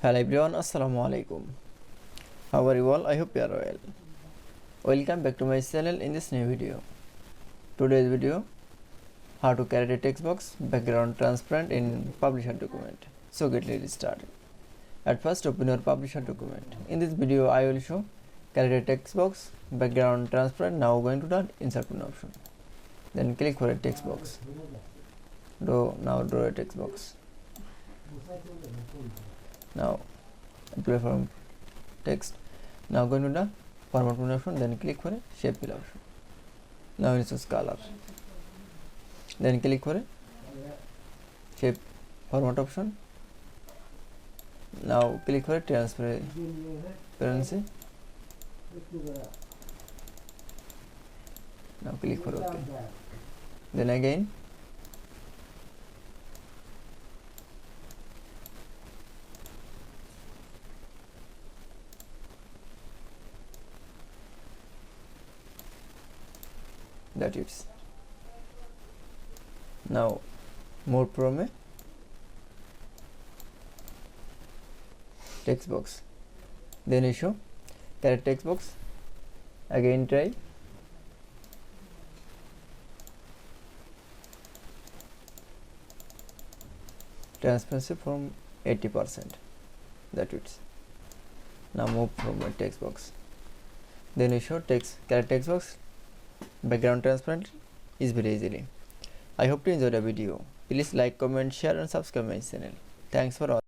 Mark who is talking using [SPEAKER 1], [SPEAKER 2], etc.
[SPEAKER 1] Hello everyone, Assalamu alaikum. How are you all? I hope you are well. Welcome back to my channel in this new video. Today's video, how to create a text box background transparent in publisher document. So get ready started. At first open your publisher document. In this video I will show create a text box background transparent. Now going to the insert button option. Then click for a text box. Draw a text box. Now apply from text. Now go to the format mode option, then click for a shape fill option. Now it is color. Then click for a shape format option. Now click for a transparency. Now click for OK. Then again that it's now move from a text box, then issue create text box, again try, transparency from 80%, that it's now move from a text box, then issue create text box background transparent is very easily. I hope you enjoyed the video. Please like, comment, share and subscribe my channel. Thanks for all.